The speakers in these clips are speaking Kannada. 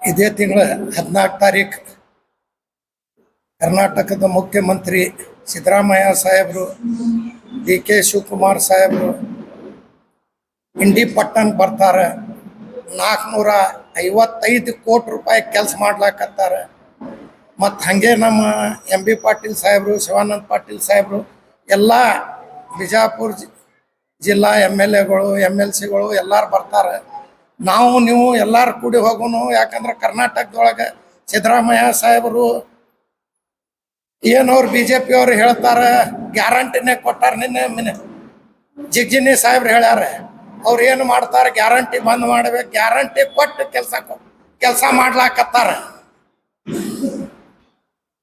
ಇದೇ ತಿಂಗಳ 14 ತಾರೀಕು ಕರ್ನಾಟಕದ ಮುಖ್ಯಮಂತ್ರಿ ಸಿದ್ದರಾಮಯ್ಯ ಸಾಹೇಬರು, ಡಿ ಕೆ ಶಿವಕುಮಾರ್ ಸಾಹೇಬರು ಇಂಡಿ ಪಟ್ಟಣಕ್ಕೆ ಬರ್ತಾರೆ. 455 ಕೋಟಿ ರೂಪಾಯಿ ಕೆಲಸ ಮಾಡ್ಲಾಕತ್ತಾರೆ. ಮತ್ತು ಹಾಗೆ ನಮ್ಮ ಎಂ ಬಿ ಪಾಟೀಲ್ ಸಾಹೇಬರು, ಶಿವಾನಂದ ಪಾಟೀಲ್ ಸಾಹೇಬರು ಎಲ್ಲ ಬಿಜಾಪುರ ಜಿಲ್ಲಾ MLAಗಳು MLCಗಳು ಎಲ್ಲರೂ ಬರ್ತಾರೆ. ನಾವು ನೀವು ಎಲ್ಲರೂ ಕೂಡಿ ಹೋಗೋನು. ಯಾಕಂದ್ರೆ ಕರ್ನಾಟಕದೊಳಗೆ ಸಿದ್ದರಾಮಯ್ಯ ಸಾಹೇಬರು ಏನವ್ರು BJP ಅವ್ರು ಹೇಳ್ತಾರೆ, ಗ್ಯಾರಂಟಿನೇ ಕೊಟ್ಟಾರ. ನಿನ್ನೆ ಜಿಗ್ಜಿನಿ ಸಾಹೇಬ್ರು ಹೇಳ್ಯಾರ, ಅವ್ರು ಏನು ಮಾಡ್ತಾರೆ, ಗ್ಯಾರಂಟಿ ಬಂದ್ ಮಾಡಬೇಕು, ಗ್ಯಾರಂಟಿ ಕೊಟ್ಟು ಕೆಲಸ ಮಾಡ್ಲಾಕತ್ತಾರ.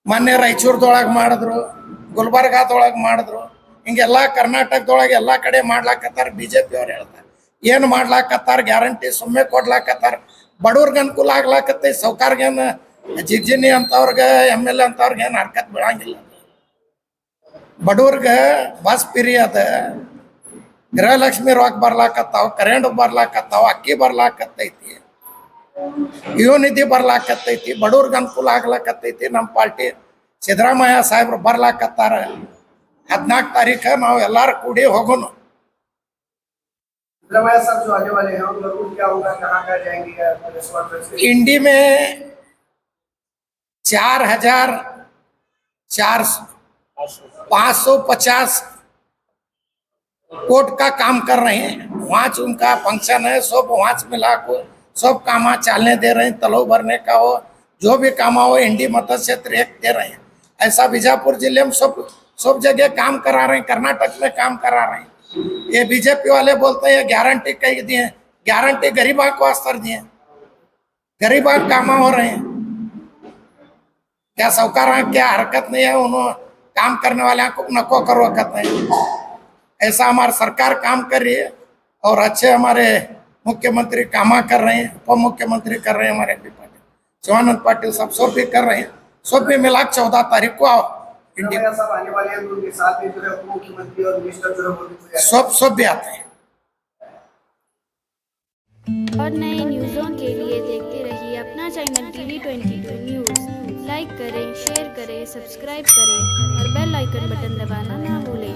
ಮೊನ್ನೆ ರಾಯಚೂರ್ದೊಳಗೆ ಮಾಡಿದ್ರು, ಗುಲ್ಬರ್ಗಾದೊಳಗೆ ಮಾಡಿದ್ರು, ಹಿಂಗೆಲ್ಲ ಕರ್ನಾಟಕದೊಳಗೆ ಎಲ್ಲ ಕಡೆ ಮಾಡ್ಲಾಕತ್ತಾರ. BJP ಅವ್ರು ಹೇಳ್ತಾರೆ ಏನು ಮಾಡ್ಲಾಕತ್ತಾರ, ಗ್ಯಾರಂಟಿ ಸುಮ್ಮನೆ ಕೊಡ್ಲಾಕತ್ತಾರ. ಬಡವ್ರಿಗೆ ಅನುಕೂಲ ಆಗ್ಲಾಕತ್ತೆ. ಸೌಕಾರ್ಗೇನು ಜಿಗ್ಜಿನಿ ಅಂತವ್ರಿಗೆ MLA ಅಂತವ್ರಿಗೆ ಏನು ಹರ್ಕತ್ ಬೀಳಂಗಿಲ್ಲ. ಬಡವ್ರಿಗೆ ಬಸ್ ಫ್ರೀ ಅದ, ಗೃಹಲಕ್ಷ್ಮಿ ರೊಕ್ಕ ಬರ್ಲಾಕತ್ತಾವ, ಕರೆಂಟ್ ಬರ್ಲಾಕತ್ತಾವ, ಅಕ್ಕಿ ಬರ್ಲಾಕತ್ತೈತಿ, ಯುವ ನಿಧಿ ಬರ್ಲಾಕತ್ತೈತಿ, ಬಡವ್ರಿಗೆ ಅನುಕೂಲ ಆಗ್ಲಾಕತ್ತೈತಿ. ನಮ್ಮ ಪಾರ್ಟಿ ಸಿದ್ದರಾಮಯ್ಯ ಸಾಹೇಬ್ರು ಬರ್ಲಾಕತ್ತಾರ. 14 ತಾರೀಕು ನಾವು ಎಲ್ಲಾರು ಕೂಡಿ ಹೋಗೋಣ. इंडी में 4,550 कोट का काम कर रहे हैं. वहाँ उनका फंक्शन है, सब वहाँ मिला को सब काम चलने दे रहे हैं. तलाव भरने का हो, जो भी काम हो, इंडी मत्स्य क्षेत्र एक दे रहे हैं. ऐसा बीजापुर जिले में सब जगह काम करा रहे हैं. कर्नाटक में काम करा रहे हैं. ये BJP वाले बोलते हैं गारंटी कहीं दिए, गारंटी गरीबा को अस्तर दिए, गरीबा काम हो रहे हैं. क्या साहूकार क्या हरकत नहीं है, उन्होंने काम करने वाले को नको करो वक्त नहीं. ऐसा हमारी सरकार काम कर रही है और अच्छे हमारे मुख्यमंत्री काम कर रहे हैं, उप मुख्यमंत्री कर रहे हैं, हमारे MP पाटिल, शिवानंद पाटिल सब भी कर रहे हैं. सब भी मिला 14 तारीख को आओ. सब आने वाले हैं, उनके साथ में जो है उप मुख्यमंत्री और मिनिस्टर जो है सब भी आते हैं. और नए न्यूज़ों के लिए देखते रहिए अपना चैनल TV22 न्यूज़. लाइक करें, शेयर करें, सब्सक्राइब करें और बेल आइकन बटन दबाना ना भूलें.